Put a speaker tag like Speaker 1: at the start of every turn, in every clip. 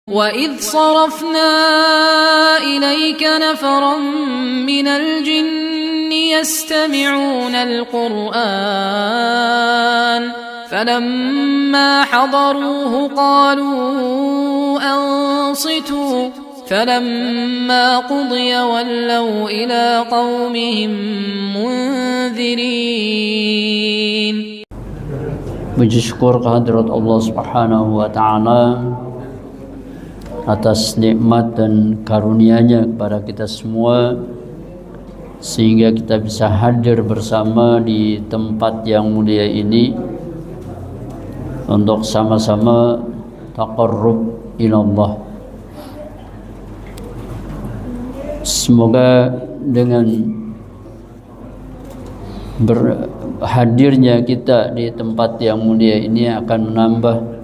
Speaker 1: وَإِذْ صَرَفْنَا إِلَيْكَ نَفَرًا مِنَ الْجِنِّ يَسْتَمِعُونَ الْقُرْآنَ فَلَمَّا حَضَرُوهُ قَالُوا أَنصِتُوا فَلَمَّا قُضِيَ وَلَّوْا إِلَى قَوْمِهِمْ مُنذِرِينَ.
Speaker 2: Puji syukur kehadirat Allah Subhanahu wa Ta'ala atas nikmat dan karunia-Nya kepada kita semua, sehingga kita bisa hadir bersama di tempat yang mulia ini untuk sama-sama taqarrub ilallah. Semoga dengan hadirnya kita di tempat yang mulia ini akan menambah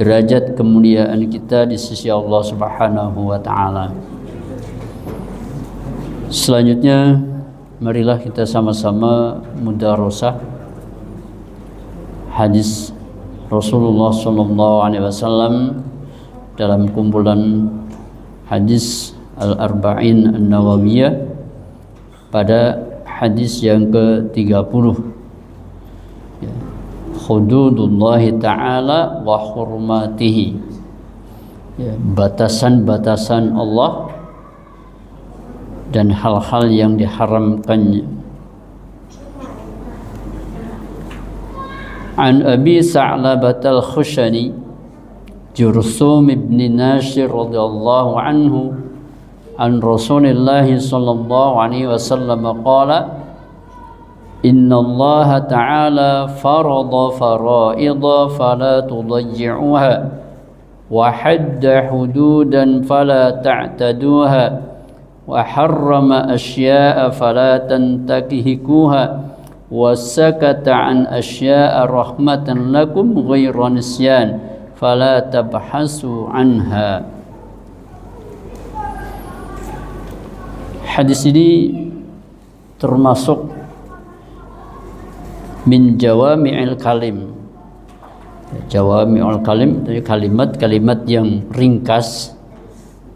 Speaker 2: derajat kemuliaan kita di sisi Allah Subhanahu wa Ta'ala. Selanjutnya, marilah kita sama-sama mudarasah hadis Rasulullah SAW dalam kumpulan hadis Al-Arba'in An-Nawawiyah pada hadis yang ke-30. Hududullahi ta'ala wa hurmatihi, batasan-batasan Allah dan hal-hal yang diharamkannya. An Abi Sa'labah al-Khushani Jursum ibn Nashir radhiyallahu anhu an Rasulillah sallallahu alaihi wasallam qala Inna Allah Ta'ala farada fara'idha fala tudayyi'uha wa hadda hududan fala ta'taduha wa harrama asya'a fala tantahikuha wa sakata an asya'a rahmatan lakum ghayra nisyan fala tabhasu anha. Hadis ini termasuk min jawami'il kalim. Jawami'ul kalim itu kalimat-kalimat yang ringkas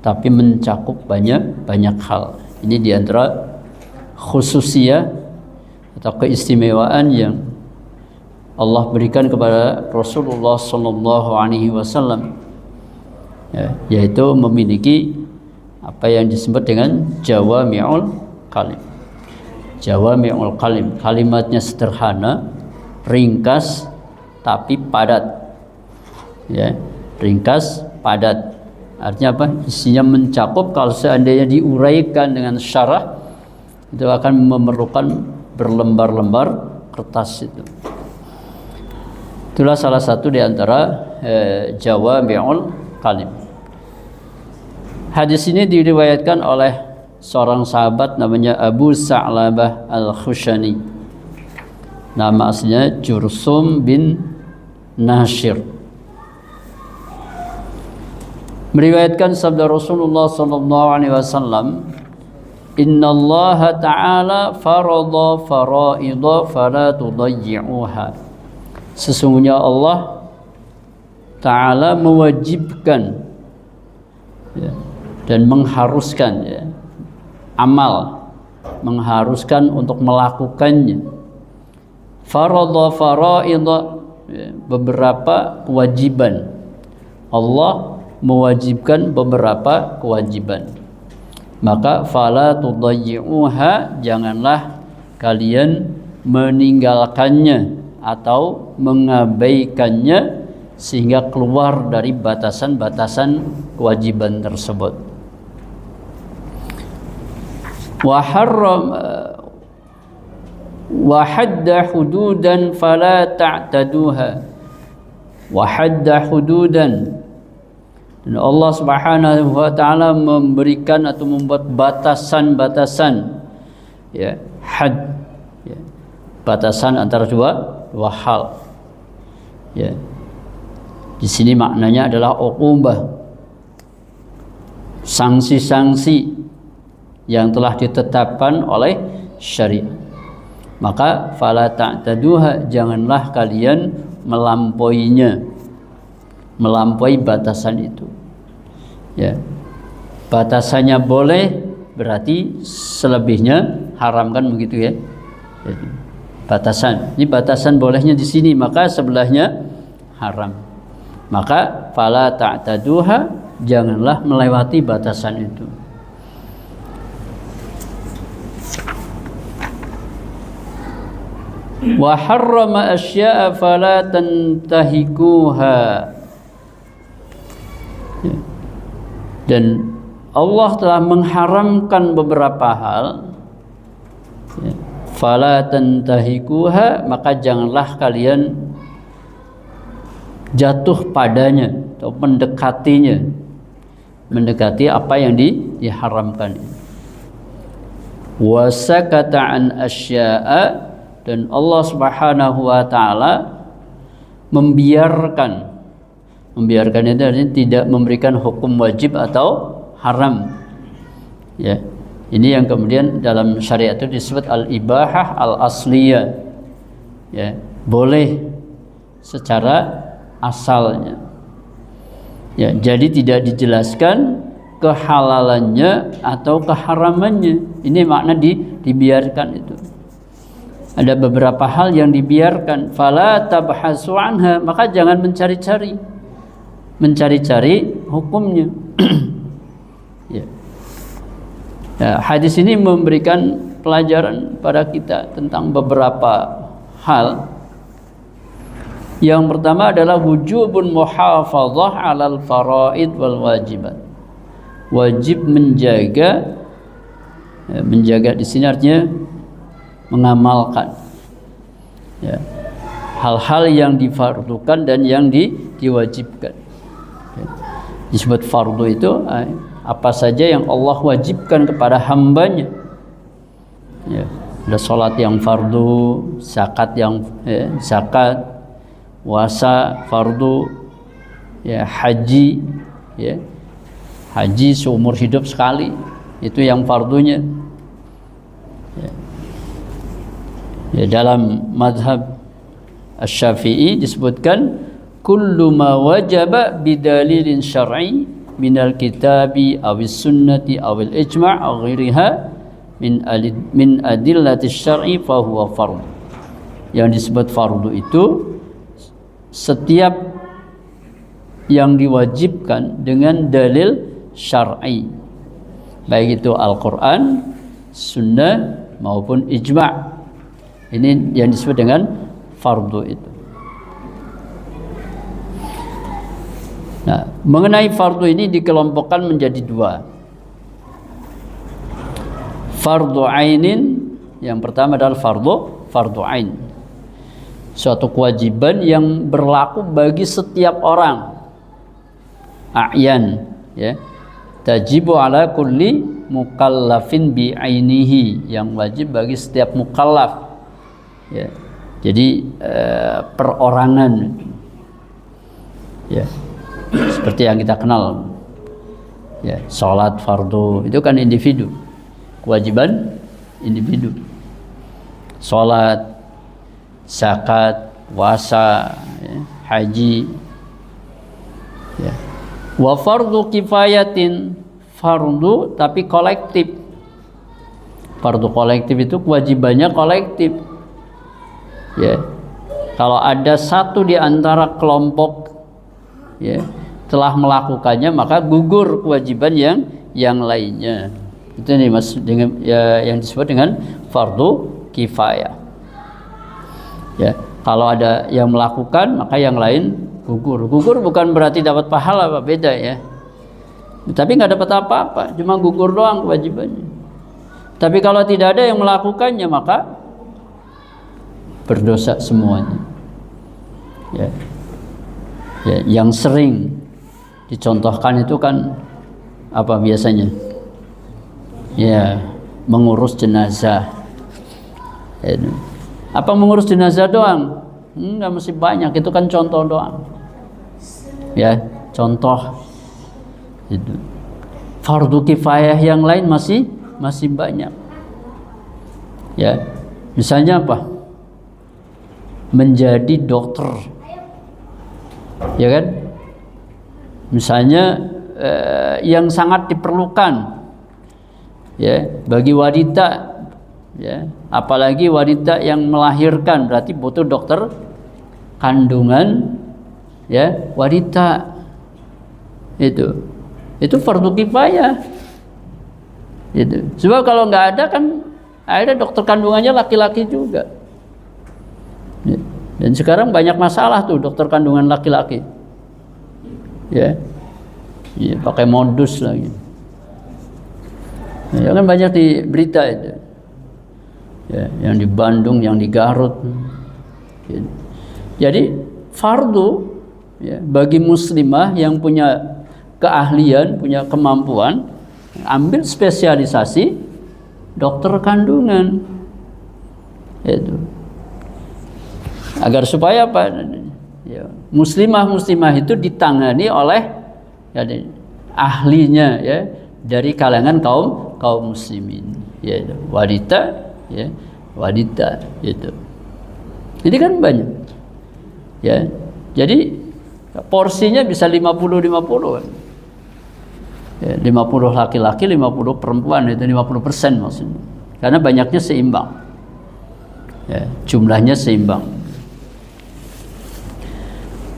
Speaker 2: tapi mencakup banyak hal. Ini diantara khususiyah atau keistimewaan yang Allah berikan kepada Rasulullah sallallahu alaihi wasallam, yaitu memiliki apa yang disebut dengan jawami'ul kalim. Jawami'ul kalim, kalimatnya sederhana, ringkas tapi padat. Ringkas, padat. Artinya apa? Isinya mencakup. Kalau seandainya diuraikan dengan syarah, itu akan memerlukan berlembar-lembar kertas itu. Itulah salah satu di antara jawami'ul kalim. Hadis ini diriwayatkan oleh seorang sahabat namanya Abu Sa'labah al-Khushani. Nama aslinya Jursum bin Nashir. Meriwayatkan sabda Rasulullah sallallahu alaihi wasallam, Inna Allah Ta'ala farada fara'idha fala tudayyi'uha. Sesungguhnya Allah Ta'ala mewajibkan dan mengharuskan amal, mengharuskan untuk melakukannya. Faradha fara'idha, beberapa kewajiban. Allah mewajibkan beberapa kewajiban. Maka fala tudayyi'uha, janganlah kalian meninggalkannya atau mengabaikannya sehingga keluar dari batasan-batasan kewajiban tersebut. Wa hadda hududan fala ta'taduha. Wa hadda hududan, dan Allah Subhanahu wa Ta'ala memberikan atau membuat batasan-batasan, had, batasan antara dua hal. Di sini maknanya adalah uqubah, sanksi-sanksi yang telah ditetapkan oleh syariat. Maka fala ta'taduha, janganlah kalian melampauinya, melampaui batasan itu. Ya. Batasannya boleh, berarti selebihnya haram, kan begitu ya. Jadi, batasan. Ini batasan bolehnya di sini, maka sebelahnya haram. Maka fala ta'taduha, janganlah melewati batasan itu. Wa harrama asya'a fala tantahikuha. Ya. Dan Allah telah mengharamkan beberapa hal, ya. Fala tantahikuha, maka janganlah kalian jatuh padanya atau mendekati apa yang diharamkan. Wa sakata an asya'a, dan Allah Subhanahu wa taala membiarkan itu artinya tidak memberikan hukum wajib atau haram. Ya. Ini yang kemudian dalam syariat itu disebut al-ibahah al-asliyah. Ya, boleh secara asalnya. Ya, jadi tidak dijelaskan kehalalannya atau keharamannya. Ini makna dibiarkan itu. Ada beberapa hal yang dibiarkan, fala tabhasu anha, maka jangan mencari-cari hukumnya. Ya. Ya, hadis ini memberikan pelajaran pada kita tentang beberapa hal. Yang pertama adalah wujubun muhafadzah 'alal faraid wal wajibat. Wajib menjaga di sini artinya mengamalkan, ya, hal-hal yang difardukan dan yang diwajibkan. Ya. Disebut fardu itu apa saja yang Allah wajibkan kepada hambanya. Ya. Ada sholat yang fardu, zakat zakat, puasa fardu, ya, haji, ya, haji seumur hidup sekali, itu yang fardunya. Ya. Ya, dalam madhab Asy-Syafi'i disebutkan kullu ma wajaba bidalilin syar'i minal kitabi awis sunnati awil ijma' aw ghairiha min adillati syar'i fa huwa fardhu. Yang disebut fardu itu setiap yang diwajibkan dengan dalil syar'i, baik itu Al-Qur'an, sunnah maupun ijma'. Ini yang disebut dengan fardu itu. Nah, mengenai fardu ini dikelompokkan menjadi dua. Fardu ainin, yang pertama adalah fardu ain. Suatu kewajiban yang berlaku bagi setiap orang. A'yan, ya. Tajibu ala kulli mukallafin bi ainihi, yang wajib bagi setiap mukallaf. Ya. Jadi perorangan. Ya. Seperti yang kita kenal. Ya, salat fardu itu kan individu. Kewajiban individu. Salat, zakat, puasa, ya, haji. Ya. Wa fardu kifayatin, fardu tapi kolektif. Fardu kolektif itu kewajibannya kolektif. Ya. Kalau ada satu di antara kelompok, ya, telah melakukannya, maka gugur kewajiban yang lainnya. Itu nih Mas, dengan yang disebut dengan fardu kifayah. Ya, kalau ada yang melakukan, maka yang lain gugur. Gugur bukan berarti dapat pahala, Pak, beda ya. Tapi nggak dapat apa-apa, cuma gugur doang kewajibannya. Tapi kalau tidak ada yang melakukannya, maka berdosa semuanya. Ya. Ya, yang sering dicontohkan itu kan apa biasanya? Ya, mengurus jenazah. Ya, apa mengurus jenazah doang? Enggak, mesti banyak. Itu kan contoh doang. Ya, contoh. Itu. Fardu kifayah yang lain masih banyak. Ya, misalnya apa? Menjadi dokter. Ya kan? Misalnya yang sangat diperlukan ya bagi wanita ya, apalagi wanita yang melahirkan, berarti butuh dokter kandungan ya wanita. Itu fardu kifayah itu. Sebab kalau nggak ada kan akhirnya dokter kandungannya laki-laki juga ya. Dan sekarang banyak masalah tuh dokter kandungan laki-laki ya, ya pakai modus lagi ya, kan banyak di berita itu ya, yang di Bandung, yang di Garut ya. Jadi fardu ya, bagi muslimah yang punya keahlian, punya kemampuan, ambil spesialisasi dokter kandungan itu, agar supaya apa ya, muslimah itu ditangani oleh ya, ahlinya ya, dari kalangan kaum muslimin ya, wanita ya, wanita itu. Ini kan banyak ya, jadi porsinya bisa 50-50 kan ya, 50 laki-laki 50 perempuan, itu 50% maksudnya, karena banyaknya seimbang ya, jumlahnya seimbang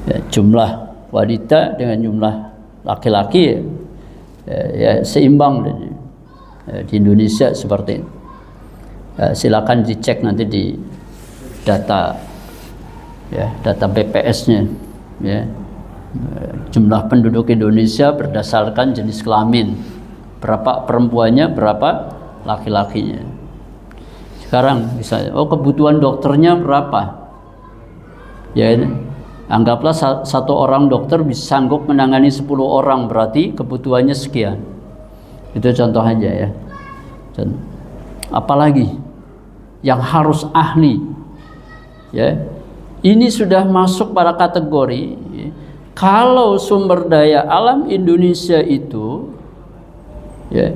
Speaker 2: ya, jumlah wanita dengan jumlah laki-laki ya seimbang di Indonesia seperti ini. Silakan dicek nanti di data ya, data BPS-nya ya, jumlah penduduk Indonesia berdasarkan jenis kelamin, berapa perempuannya, berapa laki-lakinya. Sekarang misalnya, oh kebutuhan dokternya berapa ya, anggaplah satu orang dokter bisa sanggup menangani 10 orang, berarti kebutuhannya sekian. Itu contoh aja ya. Apalagi yang harus ahli ya, ini sudah masuk pada kategori ya, kalau sumber daya alam Indonesia itu ya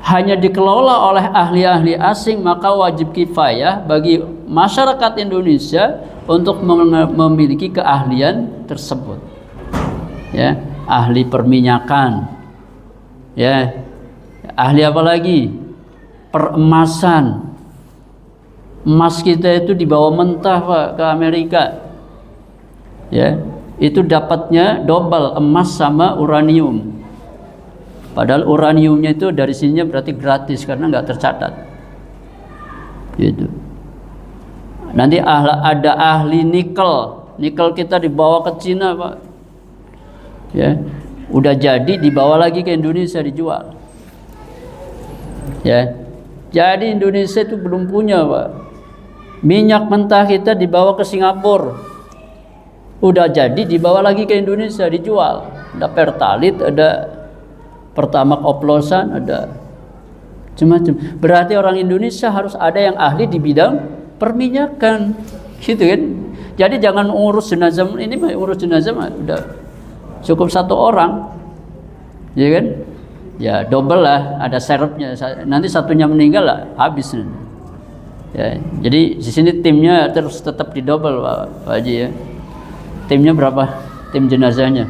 Speaker 2: hanya dikelola oleh ahli-ahli asing, maka wajib kifayah bagi masyarakat Indonesia untuk memiliki keahlian tersebut ya. Ahli perminyakan ya, ahli apa lagi, peremasan. Emas kita itu dibawa mentah Pak ke Amerika ya, itu dapatnya double, emas sama uranium, padahal uraniumnya itu dari sininya berarti gratis karena nggak tercatat gitu. Nanti ada ahli nikel kita dibawa ke Cina Pak ya, udah jadi dibawa lagi ke Indonesia dijual ya. Jadi Indonesia itu belum punya Pak. Minyak mentah kita dibawa ke Singapura, udah jadi dibawa lagi ke Indonesia dijual. Ada Pertalite, ada Pertamax oplosan, ada macam-macam. Berarti orang Indonesia harus ada yang ahli di bidang perminyakan gitu kan. Jadi jangan urus jenazah, ini urus jenazah udah cukup satu orang ya kan ya, double lah, ada serepnya, nanti satunya meninggal lah habis ya. Jadi di sini timnya terus tetap di double Pak Haji ya. Timnya berapa? Tim jenazahnya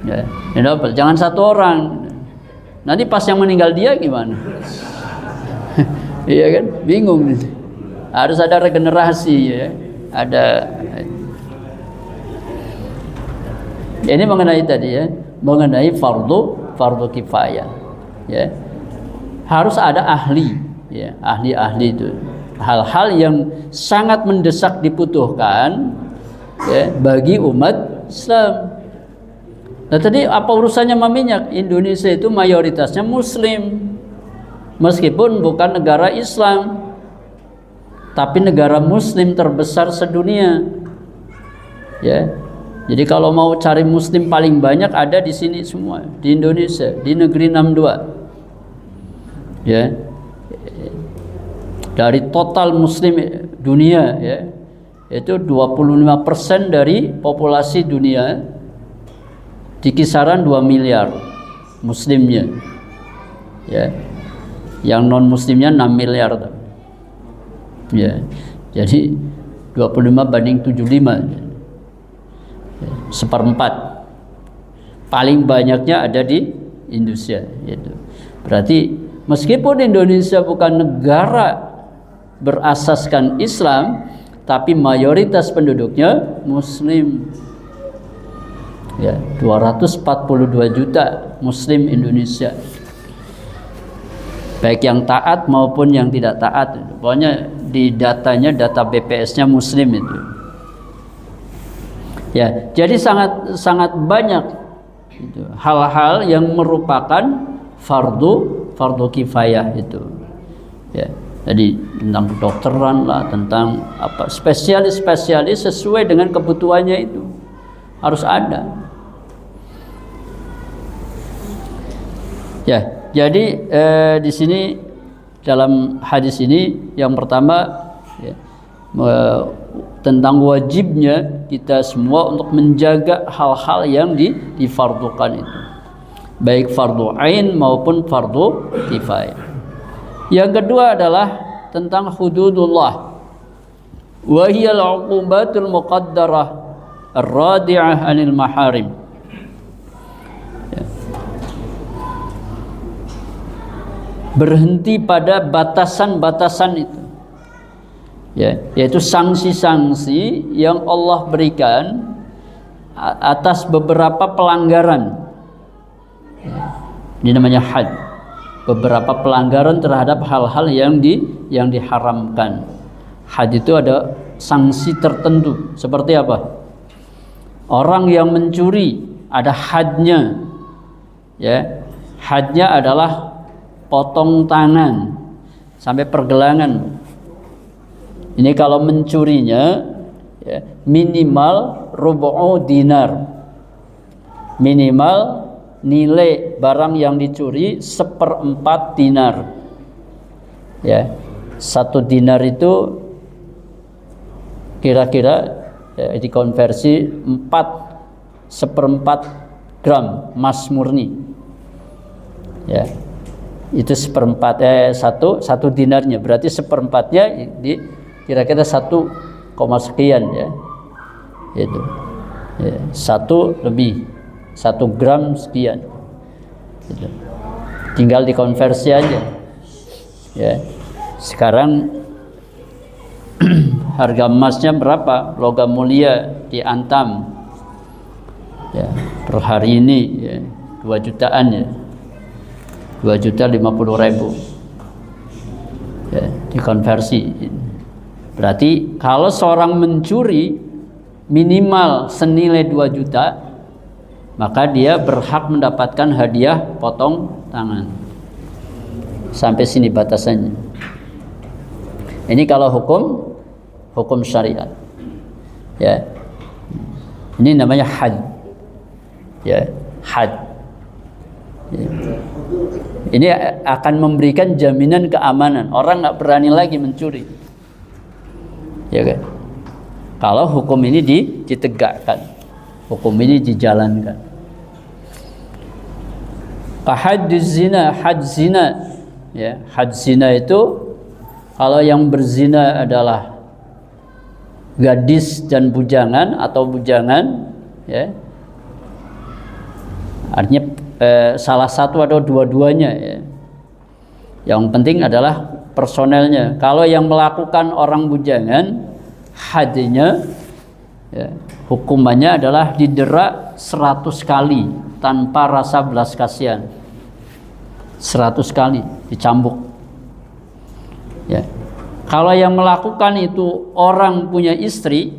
Speaker 2: ya, di double, jangan satu orang, nanti pas yang meninggal dia gimana? Iya kan, bingung nih. Harus ada regenerasi ya, ada. Ini mengenai tadi ya, mengenai fardu kifayah ya, harus ada ahli ya, ahli-ahli itu hal-hal yang sangat mendesak dibutuhkan ya bagi umat Islam. Nah tadi apa urusannya sama minyak? Indonesia itu mayoritasnya muslim, meskipun bukan negara Islam, tapi negara muslim terbesar sedunia ya. Jadi kalau mau cari muslim paling banyak ada di sini semua, di Indonesia, di negeri 62 ya. Dari total muslim dunia ya, itu 25% dari populasi dunia, di kisaran 2 miliar muslimnya ya. Yang non muslimnya 6 miliar ya. Jadi 25 banding 75 ya, 1/4, paling banyaknya ada di Indonesia gitu. Berarti meskipun Indonesia bukan negara berasaskan Islam, tapi mayoritas penduduknya Muslim. Ya, 242 juta Muslim Indonesia. Baik yang taat maupun yang tidak taat. Pokoknya di datanya, data BPS-nya Muslim itu. Ya, jadi sangat banyak itu, hal-hal yang merupakan fardu kifayah itu. Ya, jadi tentang kedokteran lah, tentang apa spesialis sesuai dengan kebutuhannya itu harus ada. Ya, jadi di sini dalam hadis ini yang pertama ya, tentang wajibnya kita semua untuk menjaga hal-hal yang difardukan itu, baik fardu ain maupun fardu kifayah. Yang kedua adalah tentang hududullah, wa hiya al-uqubatul muqaddarah ar-radi'ah 'anil maharim. Ya. Berhenti pada batasan-batasan itu. Ya, yaitu sanksi-sanksi yang Allah berikan atas beberapa pelanggaran. Ya. Ini namanya had. Beberapa pelanggaran terhadap hal-hal yang diharamkan. Had itu ada sanksi tertentu. Seperti apa? Orang yang mencuri ada hadnya. Ya, hadnya adalah potong tangan sampai pergelangan. Ini kalau mencurinya ya, minimal rubu'u dinar. Minimal nilai barang yang dicuri 1/4 dinar. Ya, 1 dinar itu kira-kira ya, dikonversi 1/4 gram emas murni. Ya, itu 1 dinarnya, berarti 1/4-nya di kira-kira 1, sekian ya. Itu. Ya, 1 gram sekian. Gitu. Tinggal dikonversi aja. Ya. Sekarang harga emasnya berapa? Logam mulia di Antam. Ya, per hari ini ya, 2 jutaan ya. 2.050.000. Ya, dikonversi. Berarti kalau seorang mencuri minimal senilai 2 juta, maka dia berhak mendapatkan hadiah potong tangan. Sampai sini batasannya. Ini kalau hukum syariat. Ya. Ini namanya had. Ya, had. Ya. Ini akan memberikan jaminan keamanan. Orang nggak berani lagi mencuri. Ya kan? Kalau hukum ini ditegakkan, hukum ini dijalankan. Had zina, ya, had zina itu kalau yang berzina adalah gadis dan bujangan atau bujangan, ya, artinya salah satu atau dua-duanya. Ya. Yang penting adalah personelnya. Kalau yang melakukan orang bujangan, hadnya ya, hukumannya adalah didera 100 kali tanpa rasa belas kasihan. 100 kali dicambuk. Ya. Kalau yang melakukan itu orang punya istri,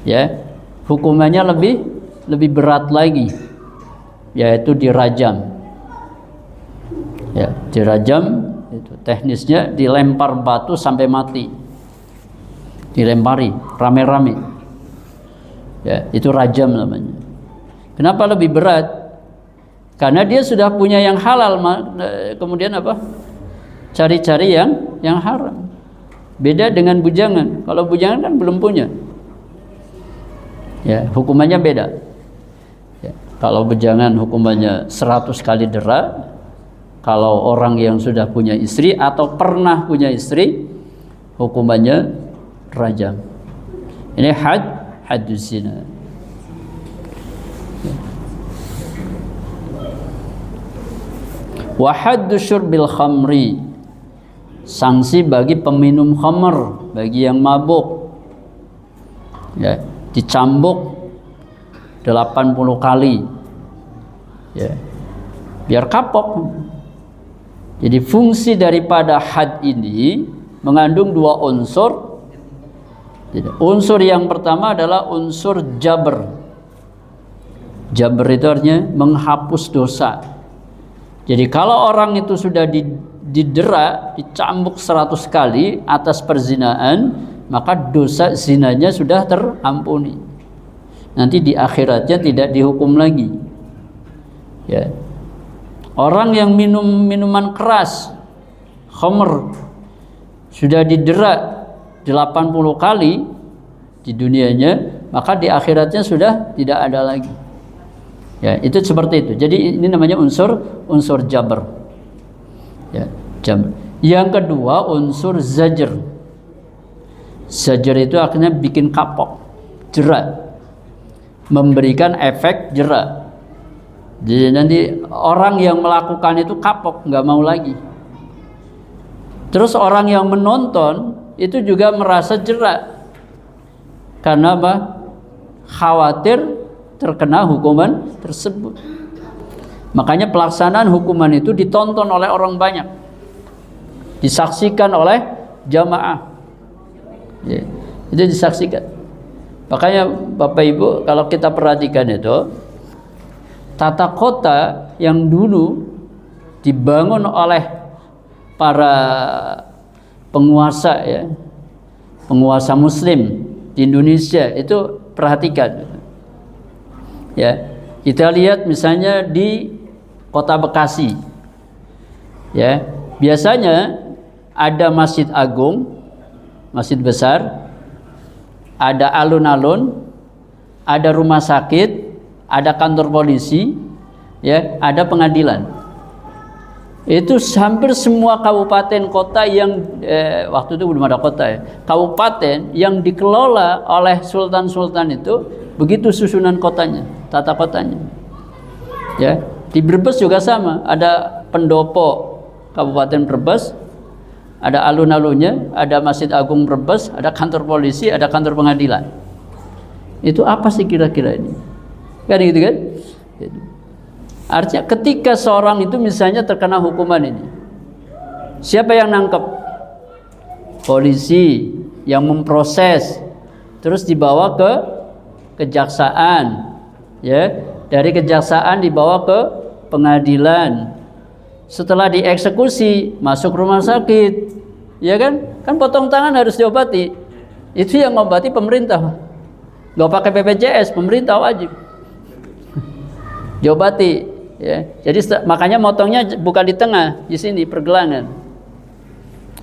Speaker 2: ya, hukumannya lebih berat lagi, yaitu dirajam. Ya, dirajam itu teknisnya dilempar batu sampai mati. Dilempari rame-rame. Ya, itu rajam namanya. Kenapa lebih berat? Karena dia sudah punya yang halal, kemudian apa? Cari-cari yang haram. Beda dengan bujangan. Kalau bujangan kan belum punya. Ya, hukumannya beda. Ya, kalau bujangan hukumannya 100 kali dera. Kalau orang yang sudah punya istri atau pernah punya istri, hukumannya rajam. Ini had zina. Wa haddu syurbil khamri, sanksi bagi peminum khamr, bagi yang mabuk, ya, dicambuk 80 kali, ya, biar kapok. Jadi fungsi daripada had ini mengandung dua unsur. Unsur yang pertama adalah unsur jabr. Jabr itu artinya menghapus dosa. Jadi kalau orang itu sudah didera, dicambuk 100 kali atas perzinaan, maka dosa zinanya sudah terampuni. Nanti di akhiratnya tidak dihukum lagi. Ya. Orang yang minum minuman keras, khamr, sudah didera 80 kali di dunianya, maka di akhiratnya sudah tidak ada lagi. Ya, itu seperti itu. Jadi ini namanya unsur jabr. Ya, jabr. Yang kedua unsur zajr. Zajr itu akhirnya bikin kapok, jerat, memberikan efek jerat. Jadi nanti orang yang melakukan itu kapok, nggak mau lagi. Terus orang yang menonton itu juga merasa jerat. Karena apa? Khawatir terkena hukuman tersebut. Makanya pelaksanaan hukuman itu ditonton oleh orang banyak, disaksikan oleh jamaah, ya, itu disaksikan. Makanya Bapak Ibu, kalau kita perhatikan itu, tata kota yang dulu dibangun oleh para penguasa, ya, penguasa Muslim di Indonesia itu, perhatikan, ya, kita lihat misalnya di kota Bekasi, ya, biasanya ada masjid agung, masjid besar, ada alun-alun, ada rumah sakit, ada kantor polisi, ya, ada pengadilan. Itu hampir semua kabupaten kota yang waktu itu belum ada kota, ya, kabupaten yang dikelola oleh sultan-sultan itu begitu susunan kotanya, tata kotanya. Ya, di Brebes juga sama, ada pendopo Kabupaten Brebes, ada alun-alunnya, ada Masjid Agung Brebes, ada kantor polisi, ada kantor pengadilan. Itu apa sih kira-kira ini? Kan gitu kan? Artinya ketika seorang itu misalnya terkena hukuman ini, siapa yang nangkep? Polisi yang memproses, terus dibawa ke kejaksaan, ya, dari kejaksaan dibawa ke pengadilan, setelah dieksekusi masuk rumah sakit, ya kan? Kan potong tangan harus diobati, itu yang ngobati pemerintah, nggak pakai BPJS, pemerintah wajib diobati, ya. Jadi makanya motongnya bukan di tengah, di sini pergelangan,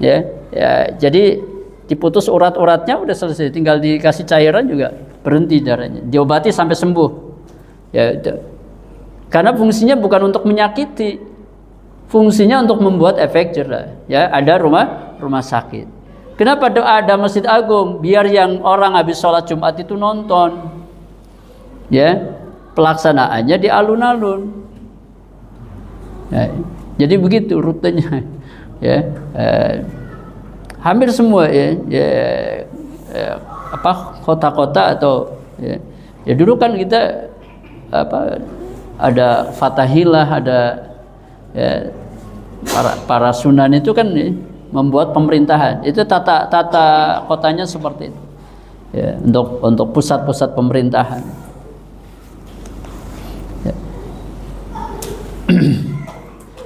Speaker 2: ya, ya. Jadi diputus urat-uratnya udah selesai, tinggal dikasih cairan juga berhenti darahnya, diobati sampai sembuh, ya. Karena fungsinya bukan untuk menyakiti, fungsinya untuk membuat efek jerah, ya. Ada rumah sakit. Kenapa ada Masjid Agung? Biar yang orang habis sholat Jumat itu nonton, ya. Pelaksanaannya di alun-alun, ya. Jadi begitu rutenya, ya. Hampir semua, ya, apa, kota-kota atau, ya, ya dulu kan kita apa, ada Fathahilah, ada, ya, para sunan itu kan, ya, membuat pemerintahan. Itu tata kotanya seperti itu, ya, untuk pusat-pusat pemerintahan. Ya.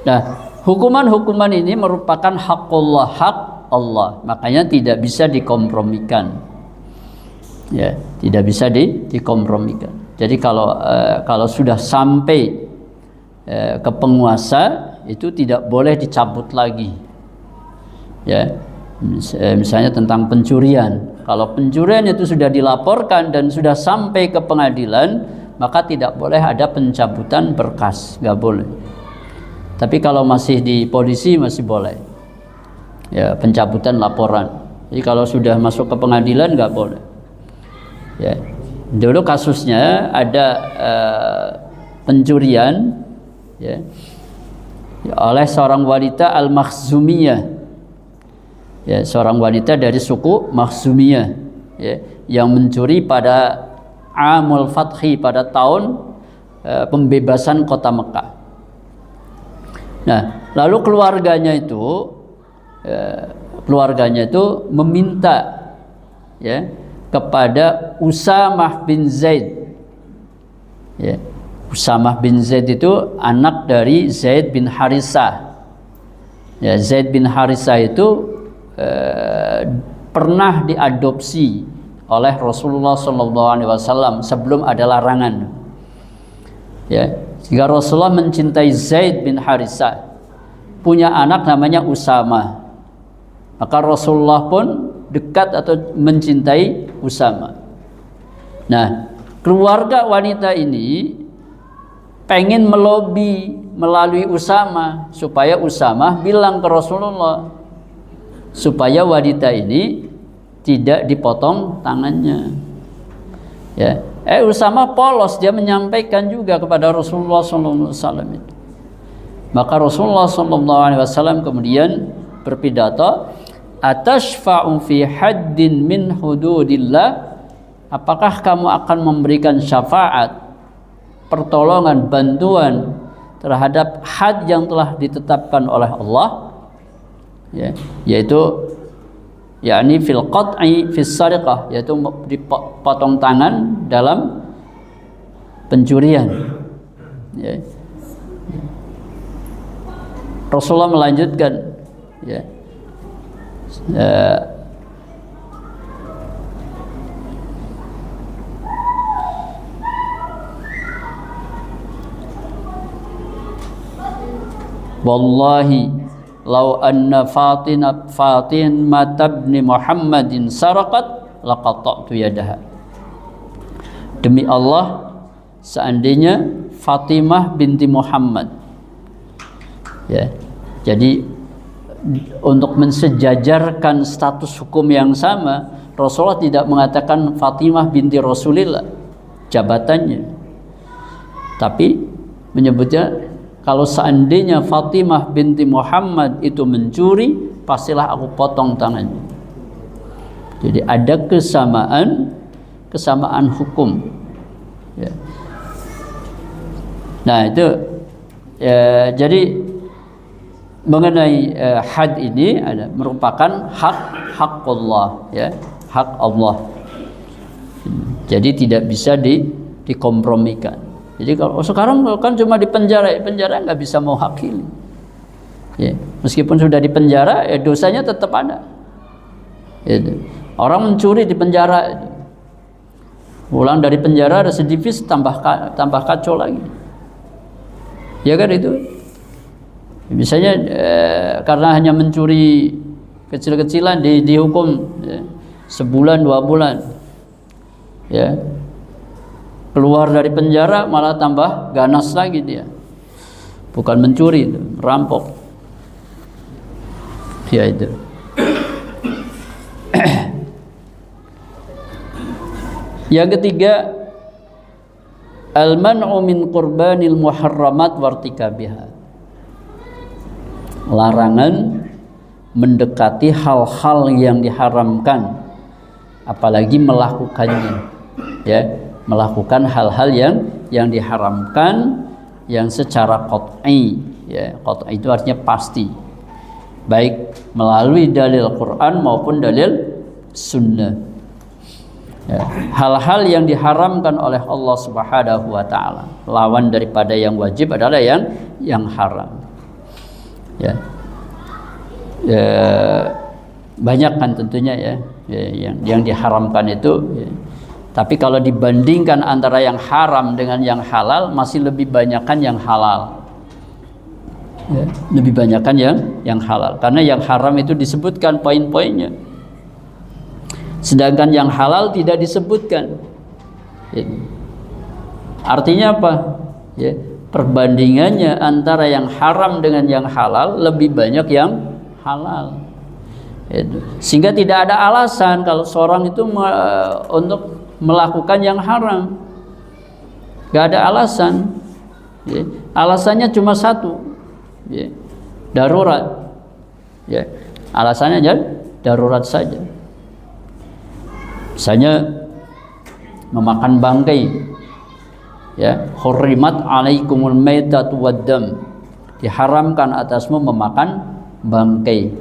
Speaker 2: Nah, hukuman-hukuman ini merupakan hakullah, hak Allah, makanya tidak bisa dikompromikan, ya, tidak bisa dikompromikan. Jadi kalau sudah sampai ke penguasa itu tidak boleh dicabut lagi, ya. Misalnya tentang pencurian, kalau pencurian itu sudah dilaporkan dan sudah sampai ke pengadilan, maka tidak boleh ada pencabutan berkas, nggak boleh. Tapi kalau masih di polisi masih boleh, ya, pencabutan laporan. Jadi kalau sudah masuk ke pengadilan nggak boleh, ya. Dulu kasusnya ada pencurian, ya, oleh seorang wanita Al-Makhzumiyah, ya, seorang wanita dari suku Makhzumiyah, ya, yang mencuri pada Amul Fathi, pada tahun pembebasan kota Mekah. Nah, lalu keluarganya itu meminta, ya, kepada Usamah bin Zaid. Ya, Usamah bin Zaid itu anak dari Zaid bin Harisah. Ya, Zaid bin Harisah itu pernah diadopsi oleh Rasulullah SAW sebelum ada larangan. Ya, jika Rasulullah mencintai Zaid bin Harisah, punya anak namanya Usamah, maka Rasulullah pun dekat atau mencintai Usamah. Nah, keluarga wanita ini pengen melobi melalui Usamah supaya Usamah bilang ke Rasulullah supaya wanita ini tidak dipotong tangannya. Ya, Usamah polos, dia menyampaikan juga kepada Rasulullah SAW. Maka Rasulullah SAW kemudian berpidato, atashfa'u fi haddin min hududillah, apakah kamu akan memberikan syafaat, pertolongan, bantuan terhadap had yang telah ditetapkan oleh Allah, ya, yaitu yakni fil qat'i fis sariqah, yaitu dipotong tangan dalam pencurian, ya. Rasulullah melanjutkan, ya, wallahi law anna Fatimah ibni Muhammadin saraqat laqata'tu yadaha. Demi Allah, seandainya Fatimah binti Muhammad, ya, jadi untuk mensejajarkan status hukum yang sama, Rasulullah tidak mengatakan Fatimah binti Rasulillah jabatannya, tapi menyebutnya kalau seandainya Fatimah binti Muhammad itu mencuri, pastilah aku potong tangannya. Jadi ada kesamaan hukum, ya. Nah itu, ya, jadi mengenai had ini ada merupakan hak Allah, ya, hak Allah. Jadi tidak bisa dikompromikan. Jadi kalau sekarang kan cuma di penjara nggak bisa mewakili, ya, meskipun sudah di penjara, dosanya tetap ada. Itu. Orang mencuri di penjara, pulang dari penjara residivis tambah kacau lagi, ya kan itu. Misalnya karena hanya mencuri kecil-kecilan dihukum, ya, sebulan 2 bulan, ya, keluar dari penjara malah tambah ganas lagi dia, bukan mencuri, itu merampok, ya itu. Yang ketiga, al-man'u min qurbanil muharramat wartikabiha, larangan mendekati hal-hal yang diharamkan, apalagi melakukannya, ya, melakukan hal-hal yang diharamkan yang secara qat'i, ya, qat'i itu artinya pasti, baik melalui dalil Quran maupun dalil sunnah, ya. Hal-hal yang diharamkan oleh Allah Subhanahu wa taala, lawan daripada yang wajib adalah yang haram, ya. Banyak kan tentunya, ya, yang diharamkan itu, ya. Tapi kalau dibandingkan antara yang haram dengan yang halal, masih lebih banyakkan yang halal, ya, lebih banyakkan yang halal, karena yang haram itu disebutkan poin-poinnya, sedangkan yang halal tidak disebutkan, ya. Artinya apa, ya, perbandingannya antara yang haram dengan yang halal lebih banyak yang halal, itu. Sehingga tidak ada alasan kalau seorang itu untuk melakukan yang haram, gak ada alasan, ya. Alasannya cuma satu, ya, darurat, ya, alasannya aja darurat saja. Misalnya memakan bangkai, ya, hurrimat alaikumul maitatu waddam, diharamkan atasmu memakan bangkai.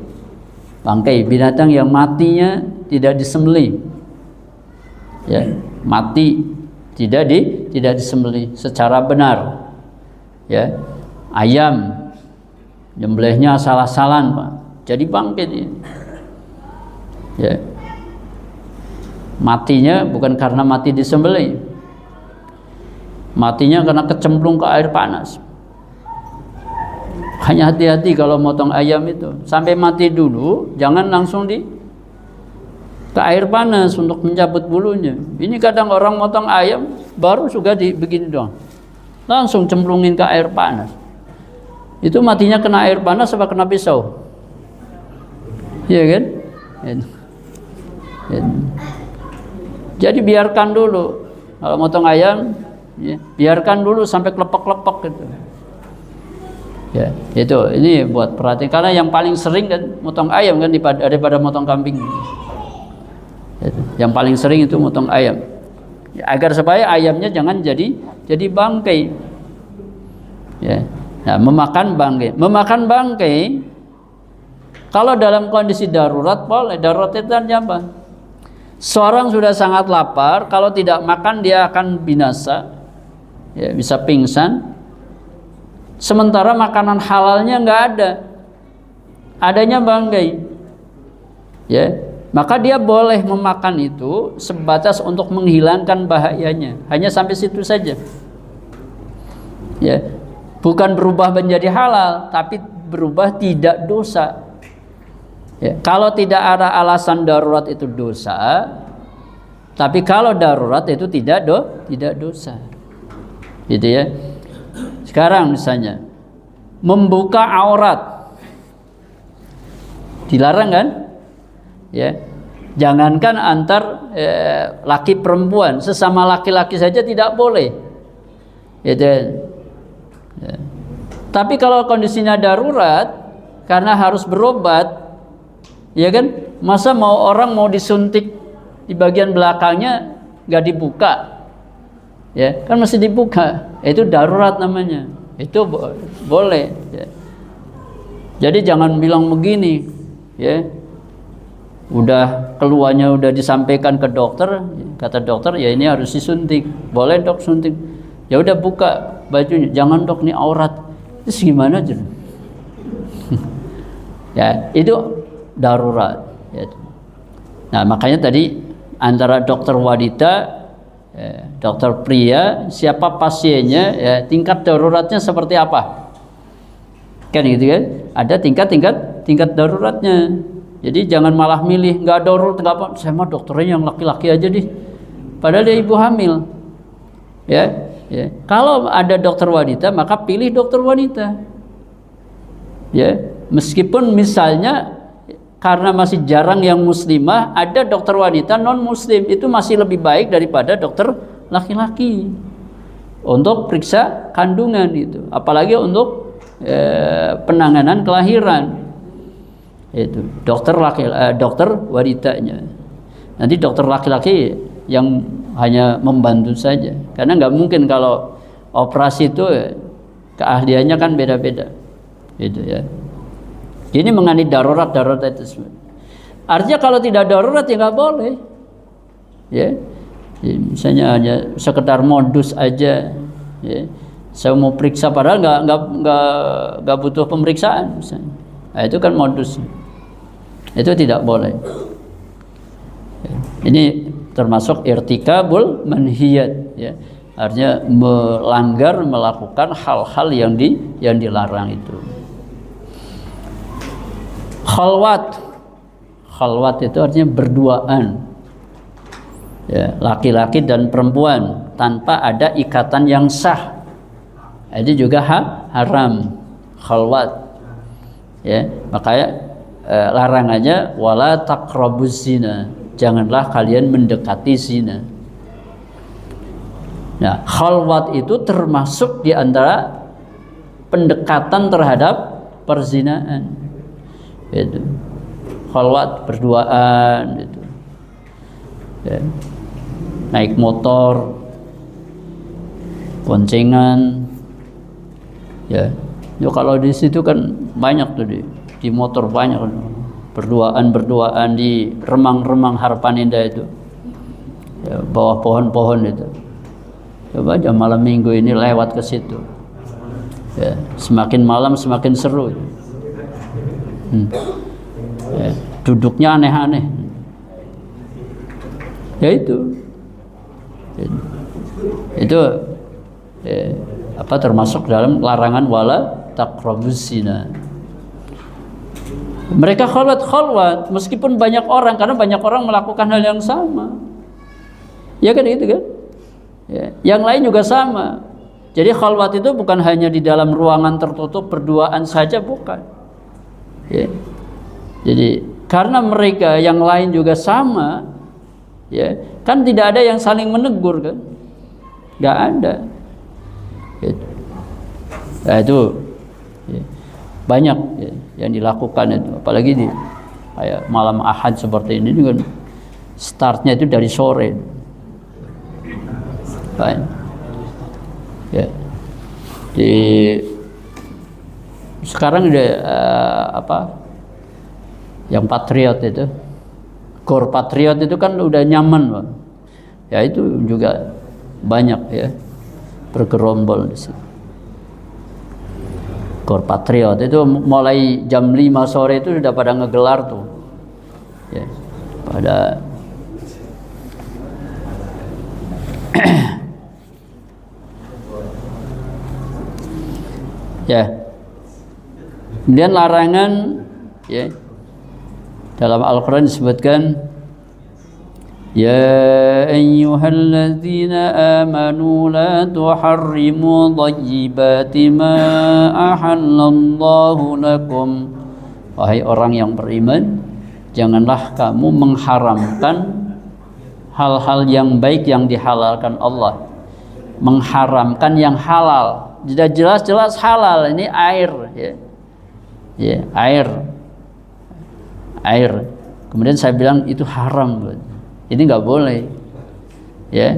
Speaker 2: Bangkai, binatang yang matinya tidak disembelih, ya, mati tidak disembelih secara benar, ya. Ayam nyembelihnya salah-salan, Pak, jadi bangkai dia, ya. Matinya bukan karena mati disembelih, matinya karena kecemplung ke air panas. Hanya hati-hati kalau motong ayam itu, sampai mati dulu, jangan langsung ke air panas untuk mencabut bulunya. Ini kadang orang motong ayam baru juga begini doang, langsung cemplungin ke air panas. Itu matinya kena air panas apa kena pisau? Iya kan? Jadi biarkan dulu kalau motong ayam, ya, biarkan dulu sampai kelepek-kelepek gitu. Ya, itu ini buat perhatian, karena yang paling sering kan motong ayam kan daripada motong kambing. Itu. Yang paling sering itu motong ayam. Ya, agar supaya ayamnya jangan jadi bangkai. Ya. Nah, memakan bangkai kalau dalam kondisi darurat boleh. Darurat itu apa? Seorang sudah sangat lapar, kalau tidak makan dia akan binasa, ya, bisa pingsan. Sementara makanan halalnya nggak ada, adanya bangkai, ya, maka dia boleh memakan itu sebatas untuk menghilangkan bahayanya, hanya sampai situ saja, ya, bukan berubah menjadi halal, tapi berubah tidak dosa. Ya, kalau tidak ada alasan darurat itu dosa, tapi kalau darurat itu tidak dosa, gitu ya. Sekarang misalnya membuka aurat dilarang kan? Ya, jangankan antar laki perempuan, sesama laki-laki saja tidak boleh, gitu ya. Ya. Tapi kalau kondisinya darurat karena harus berobat, ya kan, masa orang mau disuntik di bagian belakangnya nggak dibuka, ya kan, masih dibuka, itu darurat namanya, itu boleh, ya. Jadi jangan bilang begini, ya, udah keluarnya udah disampaikan ke dokter, kata dokter ya ini harus disuntik, boleh dok suntik, ya udah buka bajunya, jangan dok ini aurat, terus gimana aja? Ya itu darurat, ya. Nah makanya tadi antara dokter wanita, dokter pria, siapa pasiennya, ya, tingkat daruratnya seperti apa, kan gitu kan? Ada tingkat daruratnya. Jadi jangan malah milih nggak darurat nggak apa, saya mah dokternya yang laki-laki aja deh, padahal dia ibu hamil, ya. Ya. Kalau ada dokter wanita maka pilih dokter wanita, ya, meskipun misalnya karena masih jarang yang muslimah, ada dokter wanita non muslim, itu masih lebih baik daripada dokter laki-laki untuk periksa kandungan itu, apalagi untuk penanganan kelahiran. Itu dokter dokter wanitanya. Nanti dokter laki-laki yang hanya membantu saja, karena nggak mungkin kalau operasi itu keahliannya kan beda-beda, gitu ya. Ini mengenai darurat itu. Artinya kalau tidak darurat ya nggak boleh, ya. Misalnya hanya sekedar modus aja, ya. Saya mau periksa padahal nggak butuh pemeriksaan, misalnya. Nah, itu kan modus, itu tidak boleh. Ya. Ini termasuk irtikabul manhiyat, ya. Artinya melakukan hal-hal yang dilarang itu. Khalwat itu artinya berduaan, ya, laki-laki dan perempuan tanpa ada ikatan yang sah, itu juga haram khalwat, ya. Makanya larangannya wala taqrabuz zina, janganlah kalian mendekati zina. Nah, khalwat itu termasuk di antara pendekatan terhadap perzinaan. Itu khalwat berduaan itu. Ya. Naik motor, boncengan, ya. Yo kalau di situ kan banyak tuh di motor banyak berduaan di remang-remang Harapan Indah itu, ya, bawah pohon-pohon itu. Coba aja malam minggu ini lewat ke situ, ya, semakin malam semakin seru. Ya, duduknya aneh-aneh. Ya itu termasuk dalam larangan wala taqrabuz zina. Mereka khalwat meskipun banyak orang, karena banyak orang melakukan hal yang sama. Ya kan gitu kan? Ya, yang lain juga sama. Jadi khalwat itu bukan hanya di dalam ruangan tertutup berduaan saja, bukan. Ya. Jadi karena mereka yang lain juga sama, ya kan tidak ada yang saling menegur kan, nggak ada. Nah itu ya, banyak ya, yang dilakukan itu, apalagi di kayak malam Ahad seperti ini kan startnya itu dari sore. Baik. Ya. Di sekarang ada yang Patriot itu, Gor Patriot itu kan udah nyaman, Pak. Ya itu juga banyak ya bergerombol di situ. Gor Patriot itu mulai jam 5 sore itu sudah pada ngegelar tuh. Ya, pada ya. Kemudian larangan ya dalam Al-Quran disebutkan, ya ayyuhalladzina amanu la tuharrimu thayyibati ma ahallallahu lakum. Wahai orang yang beriman, janganlah kamu mengharamkan hal-hal yang baik yang dihalalkan Allah. Mengharamkan yang halal, sudah jelas-jelas halal. Ini air ya. Ya, air. Kemudian saya bilang itu haram. Ini nggak boleh. Ya.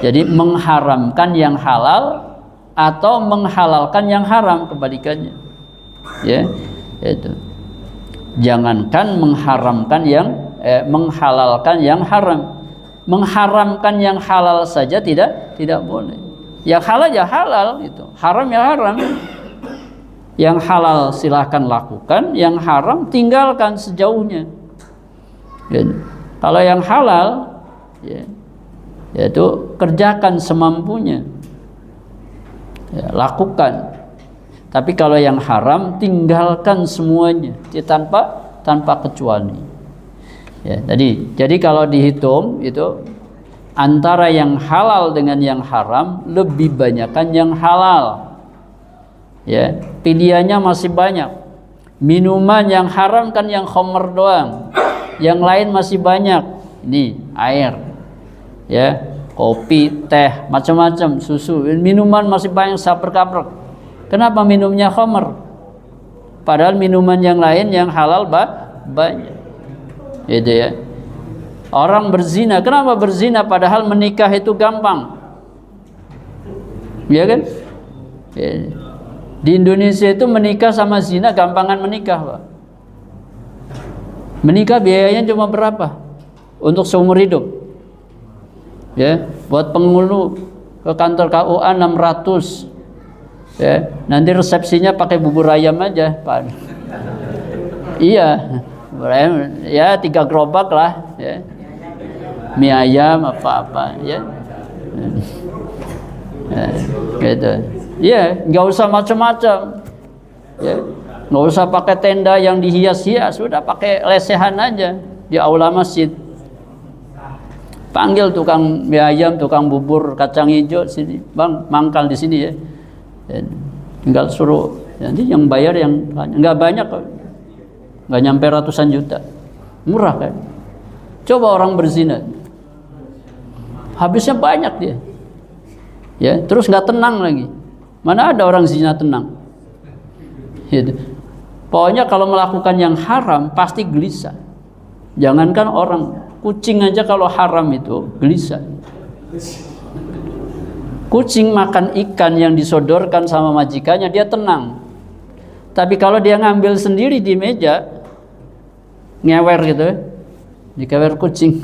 Speaker 2: Jadi mengharamkan yang halal atau menghalalkan yang haram, kebalikannya. Ya. Itu. Jangankan mengharamkan menghalalkan yang haram. Mengharamkan yang halal saja tidak boleh. Yang halal ya halal itu. Haram ya haram. Yang halal silahkan lakukan, yang haram tinggalkan sejauhnya. Dan kalau yang halal, ya, yaitu kerjakan semampunya, ya, lakukan. Tapi kalau yang haram tinggalkan semuanya, ya, tanpa kecuali. Ya, jadi kalau dihitung itu antara yang halal dengan yang haram lebih banyakkan yang halal. Ya, pilihannya masih banyak. Minuman yang haram kan yang khamr doang. Yang lain masih banyak. Ini air. Ya, kopi, teh, macam-macam, susu. Minuman masih banyak saprek-kaprek. Kenapa minumnya khamr? Padahal minuman yang lain yang halal banyak. Itu ya. Orang berzina, kenapa berzina padahal menikah itu gampang? Ya kan? Ya. Di Indonesia itu menikah sama zina gampangan menikah, Pak. Menikah biayanya cuma berapa? Untuk seumur hidup. Ya, buat penghulu ke kantor KUA 600. Ya, nanti resepsinya pakai bubur ayam aja, Pak. Iya. Ya 3 gerobak lah, ya. Mie ayam apa-apa, ya. Ya, gitu. Ya, nggak usah macam-macam. Ya, nggak usah pakai tenda yang dihias-hias, sudah pakai lesehan aja di aula masjid. Panggil tukang mie ayam, tukang bubur kacang hijau sini, Bang, mangkal di sini ya. Dan tinggal suruh, nanti yang bayar yang nggak banyak kok, nggak nyampe ratusan juta, murah kan? Coba orang berzina, habisnya banyak dia. Ya, terus nggak tenang lagi. Mana ada orang zina tenang? Gitu. Pokoknya kalau melakukan yang haram pasti gelisah. Jangankan orang, kucing aja kalau haram itu gelisah. Kucing makan ikan yang disodorkan sama majikannya dia tenang. Tapi kalau dia ngambil sendiri di meja, ngewer gitu, dikewer kucing.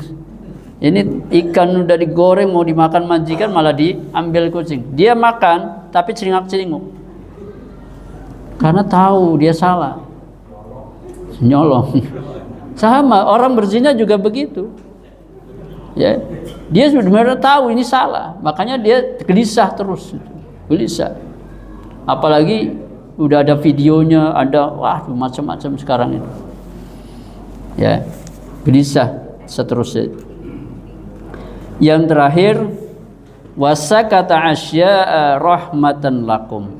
Speaker 2: Ini ikan udah digoreng mau dimakan majikan malah diambil kucing. Dia makan tapi celingak-celinguk. Karena tahu dia salah. Nyolong. Sama orang berzina juga begitu. Ya. Dia sebenarnya tahu ini salah, makanya dia gelisah terus. Gelisah. Apalagi udah ada videonya, ada macam-macam sekarang itu. Ya. Gelisah seterusnya. Yang terakhir, wasakata asya'a rahmatan lakum.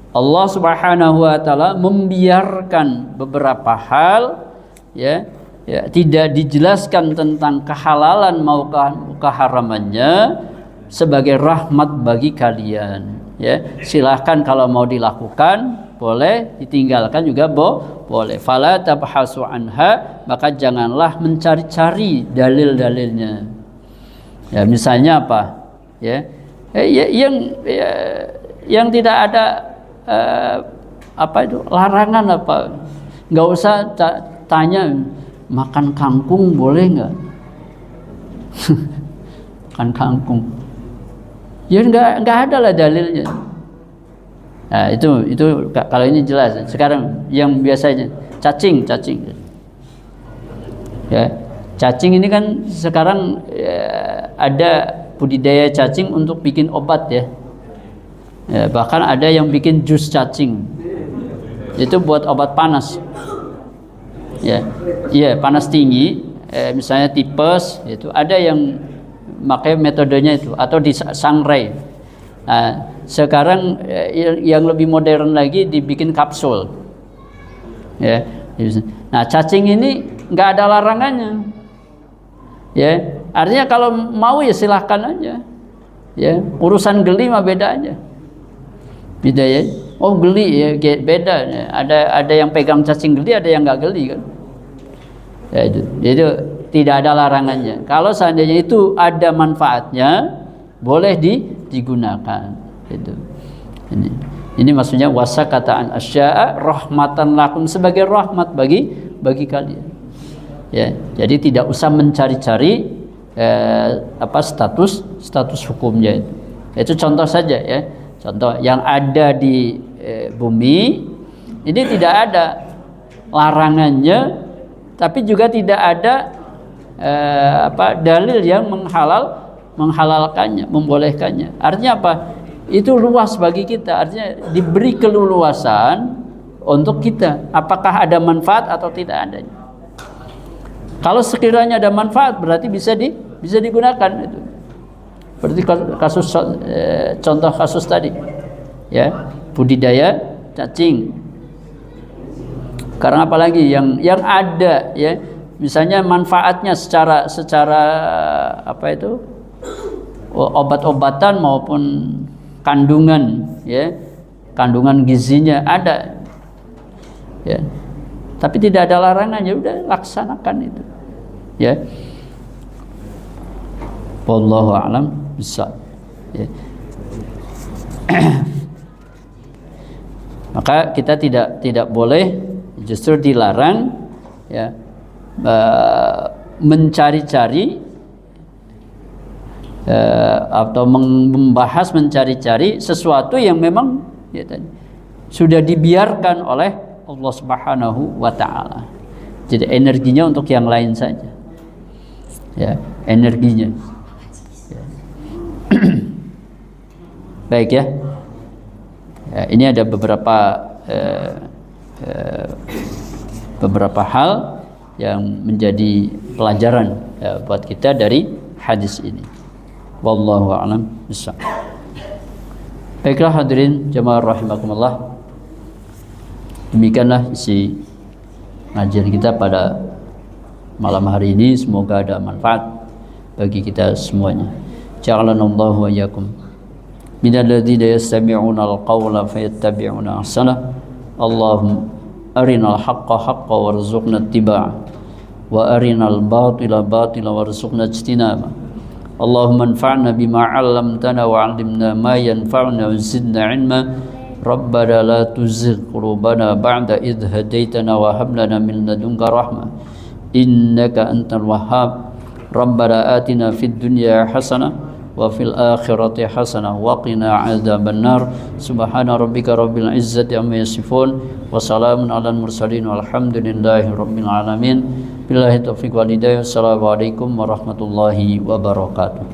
Speaker 2: Allah Subhanahu wa taala membiarkan beberapa hal ya, tidak dijelaskan tentang kehalalan maupun keharamannya sebagai rahmat bagi kalian. Ya, silahkan kalau mau dilakukan boleh, ditinggalkan juga boleh. Fala tabhasu anha, maka janganlah mencari-cari dalil-dalilnya. Ya, misalnya apa? Ya, yang tidak ada larangan apa? Nggak usah tanya makan kangkung boleh nggak? Makan kangkung. Ya nggak ada lah dalilnya. Nah, itu kalau ini jelas. Sekarang yang biasanya cacing. Ya. Cacing ini kan sekarang ada budidaya cacing untuk bikin obat ya. Bahkan ada yang bikin jus cacing. Itu buat obat panas. Ya, panas tinggi, misalnya tipes, itu ada yang pakai metodenya itu atau disangrai. Nah, sekarang yang lebih modern lagi dibikin kapsul. Ya. Nah, cacing ini nggak ada larangannya. Ya, artinya kalau mau ya silahkan aja. Ya, urusan geli mah beda aja. Beda ya. Oh geli ya beda. Ya. Ada yang pegang cacing geli, ada yang nggak geli kan. Ya, itu tidak ada larangannya. Kalau seandainya itu ada manfaatnya, boleh digunakan. Itu. Ini maksudnya wasakataan asya'a rahmatan lakum, sebagai rahmat bagi kalian. Ya, jadi tidak usah mencari-cari status hukumnya itu. Itu contoh saja ya. Contoh yang ada di bumi ini tidak ada larangannya, tapi juga tidak ada dalil yang menghalalkannya, membolehkannya. Artinya apa? Itu luas bagi kita. Artinya diberi keleluasan untuk kita. Apakah ada manfaat atau tidak adanya? Kalau sekiranya ada manfaat berarti bisa digunakan itu. Berarti contoh kasus tadi, ya, budidaya cacing. Karena apalagi yang ada ya, misalnya manfaatnya secara obat-obatan maupun kandungan ya, kandungan gizinya ada ya. Tapi tidak ada larangan, ya udah laksanakan itu. Ya. Wallahu a'lam bishawab. Ya. Maka kita tidak boleh, justru dilarang ya, mencari-cari atau membahas mencari-cari sesuatu yang memang ya, sudah dibiarkan oleh Allah Subhanahu wa taala. Jadi energinya untuk yang lain saja. Ya, energinya. Ya. Baik ya. Ya, ini ada beberapa hal yang menjadi pelajaran ya, buat kita dari hadis ini. Wallahu a'lam bishawab. Baiklah hadirin jamaah rahimakumullah. Demikianlah isi ngajian kita pada malam hari ini. Semoga ada manfaat bagi kita semuanya. Ja'alanallahu wa iyyakum minal ladzina yastami'una al-qawla fayattabi'una ahsanah. Allahumma arinal haqqa haqqa warzuqna ittiba'ah wa arinal batila batila warzuqna ijtinabah. Allahumma anfa'na bima 'allamtana wa 'allimna ma yanfa'una wa zidna 'ilma. Rabbana la tuzigh qulubana ba'da idh hadaitana wa hab lana min ladunka rahmah innaka antal wahhab. Rabbana atina fid dunya hasanah wa fil akhirati hasanah wa qina 'adzabannar. Subhana rabbika rabbil izzati amma yasifun wa salamun 'alal mursalin walhamdulillahi rabbil alamin. Billahi taufiq wal hidayah. Assalamualaikum warahmatullahi wabarakatuh.